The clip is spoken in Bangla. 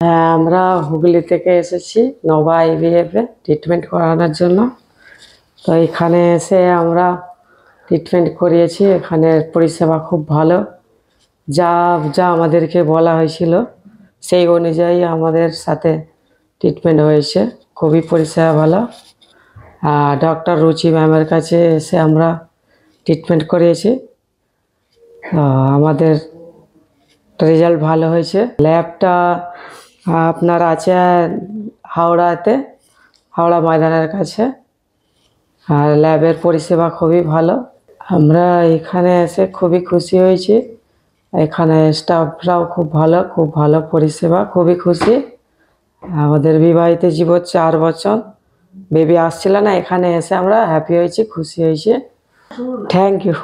হ্যাঁ, আমরা হুগলি থেকে এসেছি নবা আইভিএফ এ ট্রিটমেন্ট করানোর জন্য। তো এখানে এসে আমরা ট্রিটমেন্ট করিয়েছি। এখানে পরিষেবা খুব ভালো। যা যা আমাদেরকে বলা হয়েছিল সেই অনুযায়ী আমাদের সাথে ট্রিটমেন্ট হয়েছে। খুবই পরিষেবা ভালো। ডক্টর রুচি ম্যামের কাছে এসে আমরা ট্রিটমেন্ট করিয়েছি। আমাদের রেজাল্ট ভালো হয়েছে। ল্যাবটা আপনার আছে হাওড়াতে, হাওড়া ময়দানের কাছে। আর ল্যাবের পরিষেবা খুবই ভালো। আমরা এখানে এসে খুবই খুশি হয়েছি। এখানে স্টাফরাও খুব ভালো পরিষেবা, খুবই খুশি। আমাদের বিবাহিত জীবন 4 বছর, বেবি আসছিল না। এখানে এসে আমরা হ্যাপি হয়েছি, খুশি হয়েছি। Thank you.